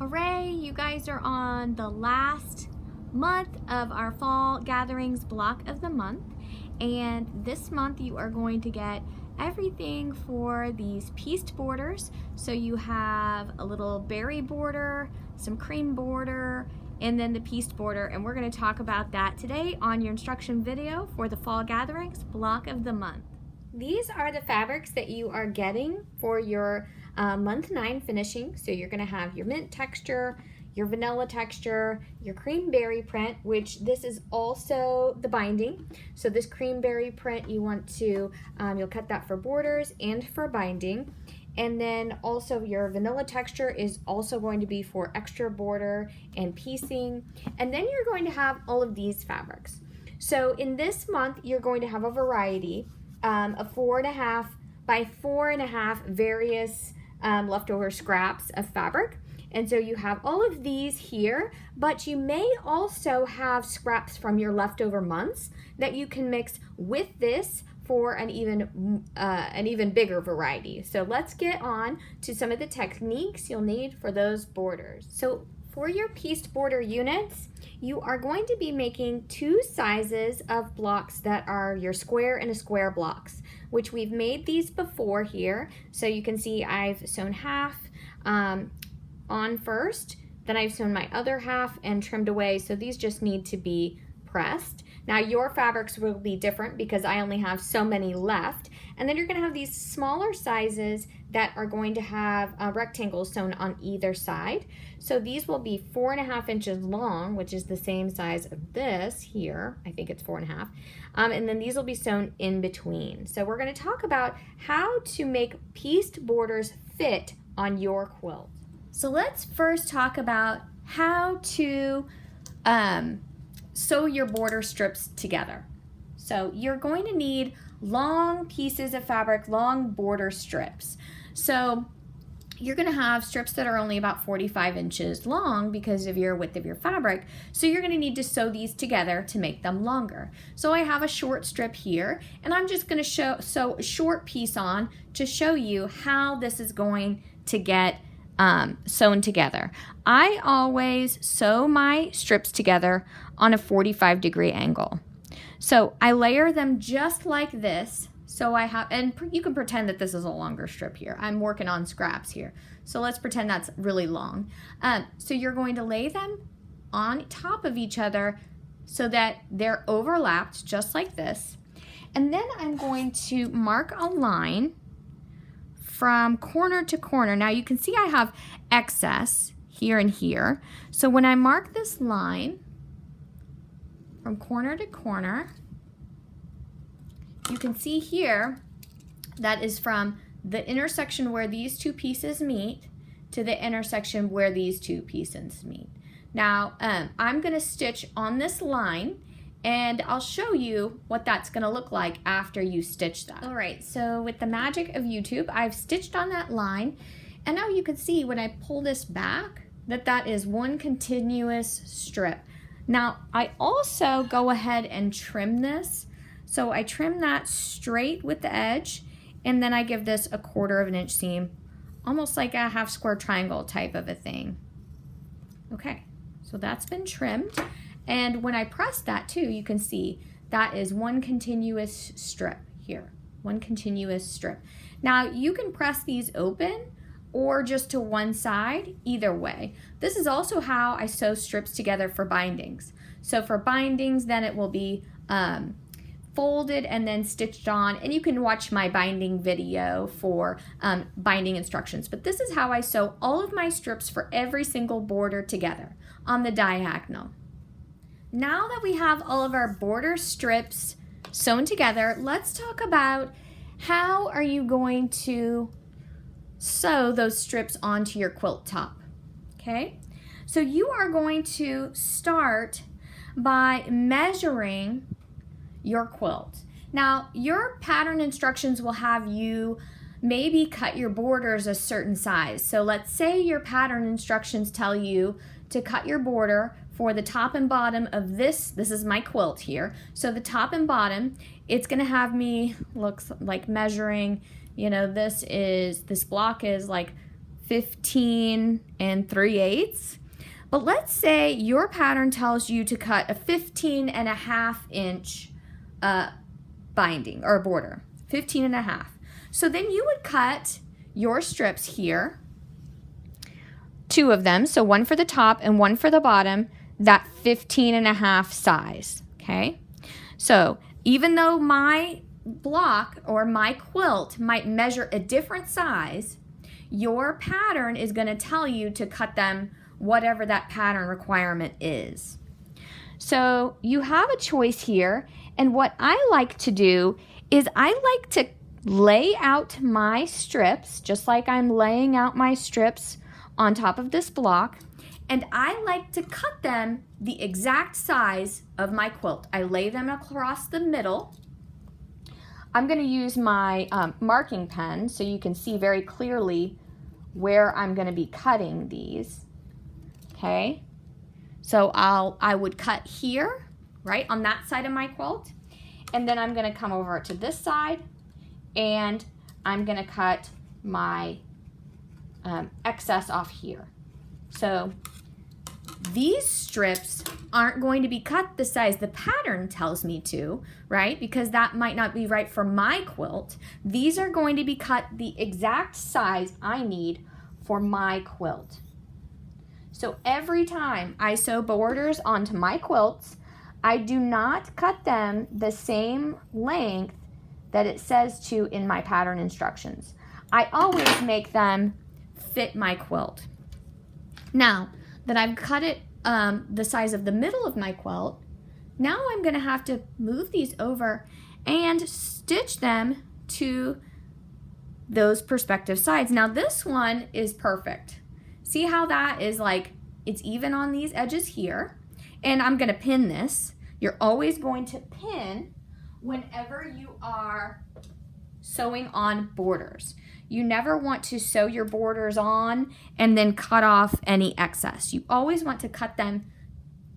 Hooray, you guys are on the last month of our fall gatherings block of the month, and this month you are going to get everything for these pieced borders. So you have a little berry border, some cream border, and then the pieced border, and we're going to talk about that today on your instruction video for the fall gatherings block of the month. These are the fabrics that you are getting for your month 9 finishing. So you're going to have your mint texture, your vanilla texture, your cream berry print, which this is also the binding. So this cream berry print, you want to, you'll cut that for borders and for binding. And then also your vanilla texture is also going to be for extra border and piecing. And then you're going to have all of these fabrics. So in this month, you're going to have a variety of 4.5 by 4.5 various leftover scraps of fabric. And so you have all of these here, but you may also have scraps from your leftover months that you can mix with this for an even bigger variety. So let's get on to some of the techniques you'll need for those borders. So for your pieced border units, you are going to be making 2 sizes of blocks that are your square and a square blocks, which we've made these before here. So you can see I've sewn half on first, then I've sewn my other half and trimmed away. So these just need to be pressed. Now your fabrics will be different because I only have so many left. And then you're going to have these smaller sizes that are going to have rectangles sewn on either side. So these will be 4.5 inches long, which is the same size of this here. I think it's 4.5. And then these will be sewn in between. So we're going to talk about how to make pieced borders fit on your quilt. So let's first talk about how to sew your border strips together. So you're going to need long pieces of fabric, long border strips. So you're going to have strips that are only about 45 inches long because of your width of your fabric. So you're going to need to sew these together to make them longer. So I have a short strip here, and I'm just going to sew a short piece on to show you how this is going to get sewn together. I always sew my strips together on a 45-degree angle. So I layer them just like this. So I have, and you can pretend that this is a longer strip here. I'm working on scraps here. So let's pretend that's really long. So you're going to lay them on top of each other so that they're overlapped just like this. And then I'm going to mark a line from corner to corner. Now you can see I have excess here and here. So when I mark this line from corner to corner, you can see here that is from the intersection where these 2 pieces meet to the intersection where these 2 pieces meet. Now I'm going to stitch on this line, and I'll show you what that's going to look like after you stitch that. All right, so with the magic of YouTube, I've stitched on that line, and now you can see when I pull this back that that is one continuous strip. Now I also go ahead and trim this. So I trim that straight with the edge, and then I give this a 1/4 inch seam, almost like a half square triangle type of a thing. Okay, so that's been trimmed. And when I press that too, you can see that is one continuous strip here, one continuous strip. Now you can press these open or just to one side, either way. This is also how I sew strips together for bindings. So for bindings, then it will be folded and then stitched on, and you can watch my binding video for binding instructions. But this is how I sew all of my strips for every single border together on the diagonal. Now that we have all of our border strips sewn together, let's talk about how are you going to sew those strips onto your quilt top. Okay, so you are going to start by measuring your quilt. Now your pattern instructions will have you maybe cut your borders a certain size. So let's say your pattern instructions tell you to cut your border for the top and bottom of this is my quilt here. So the top and bottom, it's gonna have me, looks like measuring, you know, this block is like 15 3/8. But let's say your pattern tells you to cut a 15.5 inch binding or border, 15.5. So then you would cut your strips here, 2 of them, so one for the top and one for the bottom, that 15.5 size, okay? So even though my block or my quilt might measure a different size, your pattern is going to tell you to cut them whatever that pattern requirement is. So you have a choice here, and what I like to do is I like to lay out my strips just like I'm laying out my strips on top of this block, and I like to cut them the exact size of my quilt. I lay them across the middle. I'm going to use my marking pen so you can see very clearly where I'm going to be cutting these. Okay, so I would cut here, right on that side of my quilt, and then I'm going to come over to this side, and I'm going to cut my excess off here. So these strips aren't going to be cut the size the pattern tells me to, right? Because that might not be right for my quilt. These are going to be cut the exact size I need for my quilt. So every time I sew borders onto my quilts, I do not cut them the same length that it says to in my pattern instructions. I always make them fit my quilt. Now that I've cut it the size of the middle of my quilt, now I'm going to have to move these over and stitch them to those perspective sides. Now this one is perfect. See how that is like, it's even on these edges here, and I'm going to pin this. You're always going to pin whenever you are sewing on borders. You never want to sew your borders on and then cut off any excess. You always want to cut them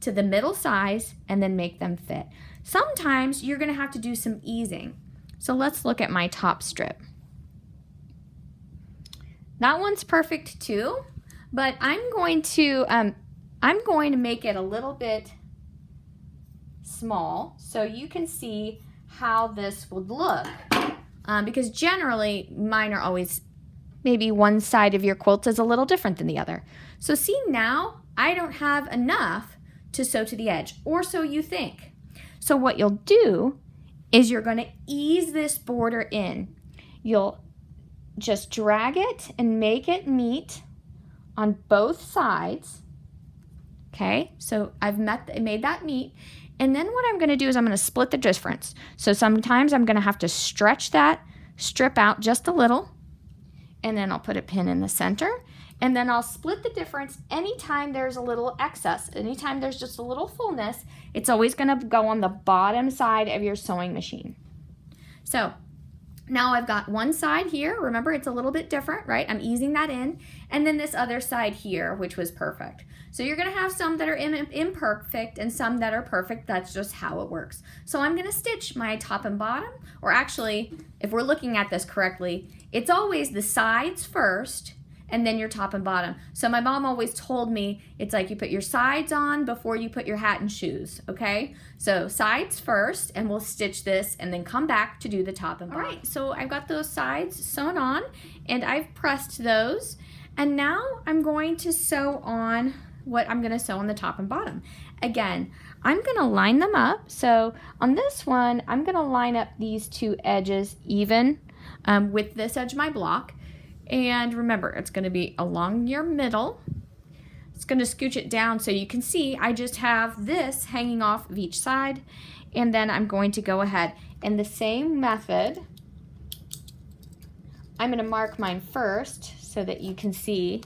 to the middle size and then make them fit. Sometimes you're going to have to do some easing. So let's look at my top strip. That one's perfect too, but I'm going to make it a little bit small so you can see how this would look. Because generally mine are always, maybe one side of your quilt is a little different than the other. So see, now I don't have enough to sew to the edge, or so you think. So what you'll do is you're going to ease this border in. You'll just drag it and make it meet on both sides. Okay, so I've made that meet. And then what I'm going to do is I'm going to split the difference. So sometimes I'm going to have to stretch that strip out just a little, and then I'll put a pin in the center, and then I'll split the difference anytime there's a little excess. Anytime there's just a little fullness, it's always going to go on the bottom side of your sewing machine. So now I've got one side here. Remember, it's a little bit different, right? I'm easing that in. And then this other side here, which was perfect. So you're going to have some that are imperfect and some that are perfect. That's just how it works. So I'm going to stitch my top and bottom, or actually, if we're looking at this correctly, it's always the sides first and then your top and bottom. So my mom always told me it's like you put your sides on before you put your hat and shoes, okay? So sides first, and we'll stitch this and then come back to do the top and bottom. All right, so I've got those sides sewn on and I've pressed those, and now I'm going to sew on what I'm gonna sew on the top and bottom. Again, I'm gonna line them up. So on this one, I'm gonna line up these two edges even with this edge of my block. And remember, it's going to be along your middle. It's going to scooch it down so you can see I just have this hanging off of each side. And then I'm going to go ahead and the same method, I'm going to mark mine first so that you can see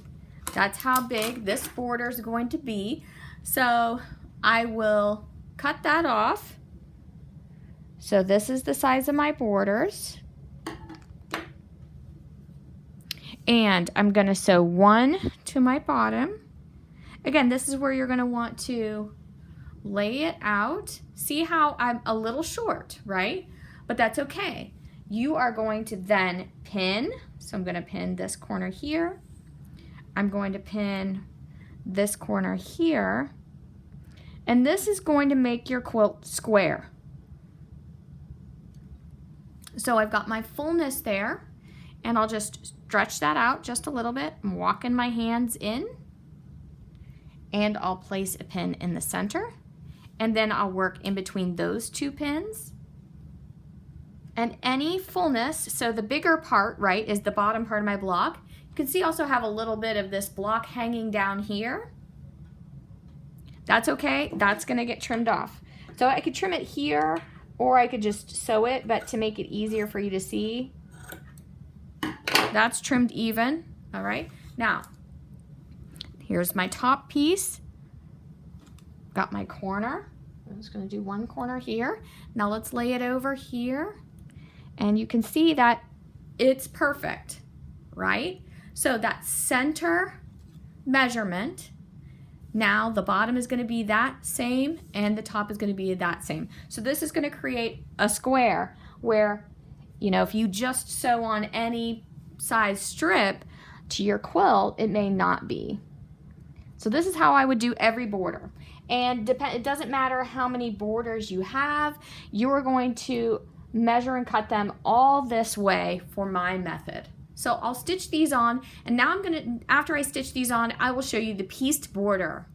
that's how big this border is going to be. So I will cut that off. So this is the size of my borders. And I'm going to sew one to my bottom. Again, this is where you're going to want to lay it out. See how I'm a little short, right? But that's okay. You are going to then pin. So I'm going to pin this corner here. I'm going to pin this corner here, and this is going to make your quilt square. So I've got my fullness there, and I'll just stretch that out just a little bit. I'm walking my hands in, and I'll place a pin in the center, and then I'll work in between those two pins. And any fullness, so the bigger part, right, is the bottom part of my block. You can see I also have a little bit of this block hanging down here. That's okay, that's gonna get trimmed off. So I could trim it here, or I could just sew it, but to make it easier for you to see, that's trimmed even, all right? Now, here's my top piece. Got my corner. I'm just gonna do one corner here. Now let's lay it over here. And you can see that it's perfect, right? So that center measurement, now the bottom is gonna be that same and the top is gonna be that same. So this is gonna create a square where, you know, if you just sew on any size strip to your quilt, it may not be. So this is how I would do every border. And it doesn't matter how many borders you have, you are going to measure and cut them all this way for my method. So I'll stitch these on, and now after I stitch these on, I will show you the pieced border.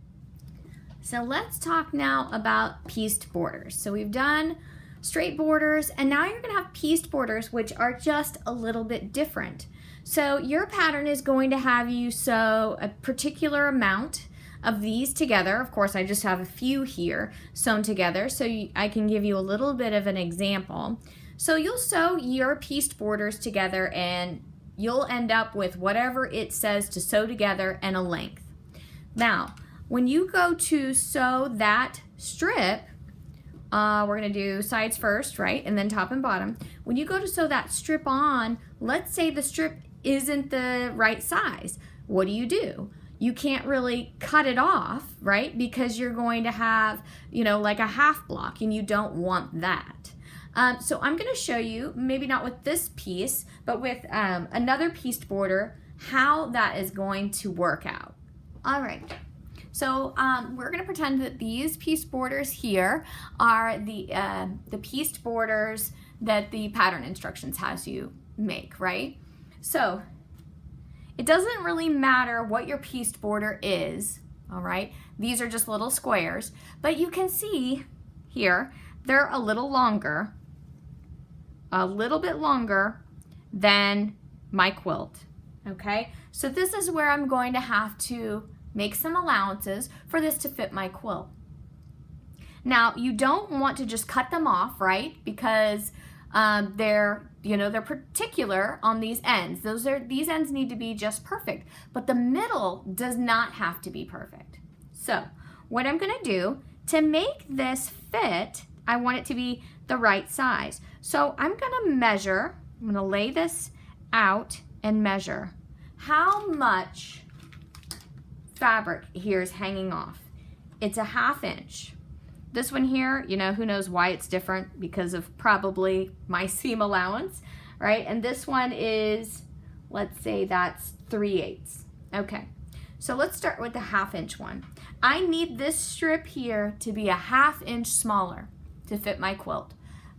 So let's talk now about pieced borders. So we've done straight borders, and now you're gonna have pieced borders, which are just a little bit different. So your pattern is going to have you sew a particular amount of these together. Of course, I just have a few here sewn together, so I can give you a little bit of an example. So you'll sew your pieced borders together, and you'll end up with whatever it says to sew together and a length. Now, when you go to sew that strip, we're gonna do sides first, right? And then top and bottom. When you go to sew that strip on, let's say the strip isn't the right size. What do? You can't really cut it off, right? Because you're going to have, you know, like a half block, and you don't want that. So I'm gonna show you, maybe not with this piece, but with another pieced border, how that is going to work out. All right, so we're gonna pretend that these pieced borders here are the pieced borders that the pattern instructions has you make, right? So it doesn't really matter what your pieced border is, all right? These are just little squares, but you can see here, they're a little bit longer than my quilt, okay? So this is where I'm going to have to make some allowances for this to fit my quilt. Now, you don't want to just cut them off, right? Because they're particular on these ends. These ends need to be just perfect, but the middle does not have to be perfect. So what I'm gonna do to make this fit, I want it to be the right size. So I'm gonna measure, I'm gonna lay this out and measure how much fabric here is hanging off. It's a 1/2 inch. This one here, you know, who knows why it's different, because of probably my seam allowance, right? And this one is, let's say that's 3/8. Okay, so let's start with the 1/2 inch one. I need this strip here to be a 1/2 inch smaller to fit my quilt,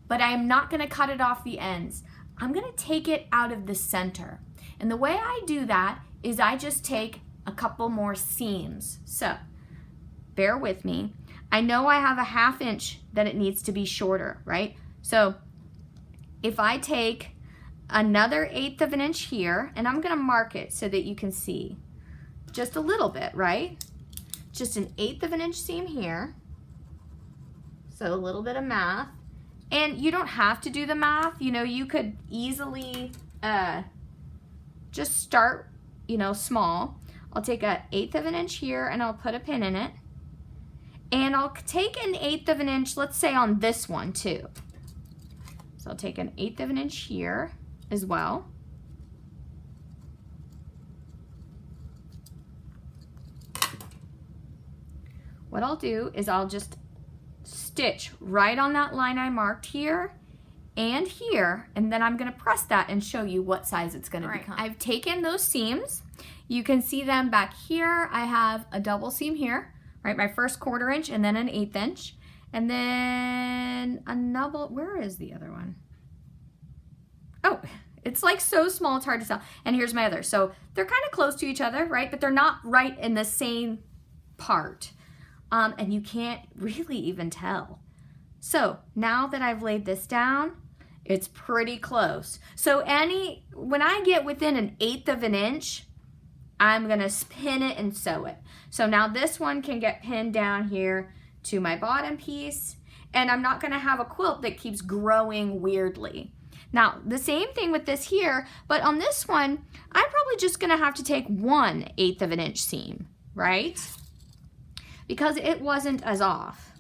but I am not gonna cut it off the ends. I'm gonna take it out of the center. And the way I do that is I just take a couple more seams. So bear with me. I know I have a 1/2 inch that it needs to be shorter, right? So if I take another 1/8 of an inch here, and I'm gonna mark it so that you can see just a little bit, right? Just an 1/8 of an inch seam here. So a little bit of math. And you don't have to do the math. You know, you could easily just start, you know, small. I'll take a 1/8 of an inch here, and I'll put a pin in it. And I'll take an 1/8 of an inch, let's say on this one too. So I'll take an 1/8 of an inch here as well. What I'll do is I'll just stitch right on that line I marked here and here, and then I'm gonna press that and show you what size it's gonna become. I've taken those seams. You can see them back here. I have a double seam here, right? My first 1/4 inch and then an 1/8 inch. And then another, where is the other one? Oh, it's like so small, it's hard to tell. And here's my other. So they're kind of close to each other, right? But they're not right in the same part. And you can't really even tell. So now that I've laid this down, it's pretty close. So when I get within 1/8 of an inch, I'm gonna pin it and sew it. So now this one can get pinned down here to my bottom piece, and I'm not gonna have a quilt that keeps growing weirdly. Now, the same thing with this here, but on this one, I'm probably just gonna have to take 1/8 of an inch seam, right? Because it wasn't as off.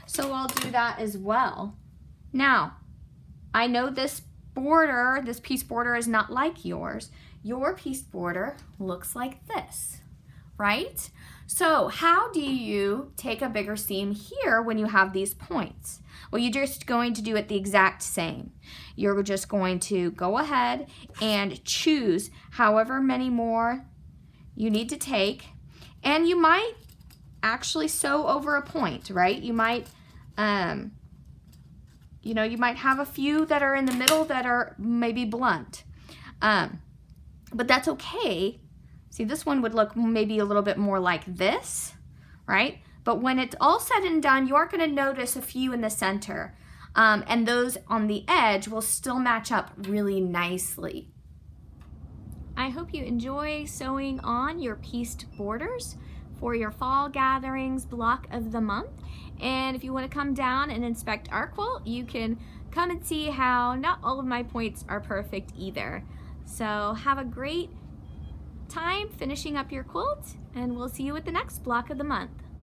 So I'll do that as well. Now, I know this border, this piece border is not like yours. Your piece border looks like this, right? So how do you take a bigger seam here when you have these points? Well, you're just going to do it the exact same. You're just going to go ahead and choose however many more you need to take, and you might actually sew over a point, right? You might you might have a few that are in the middle that are maybe blunt, but that's okay. See, this one would look maybe a little bit more like this, right? But when it's all said and done, you are going to notice a few in the center, and those on the edge will still match up really nicely. I hope you enjoy sewing on your pieced borders for your fall gatherings block of the month. And if you want to come down and inspect our quilt, you can come and see how not all of my points are perfect either. So have a great time finishing up your quilt, and we'll see you at the next block of the month.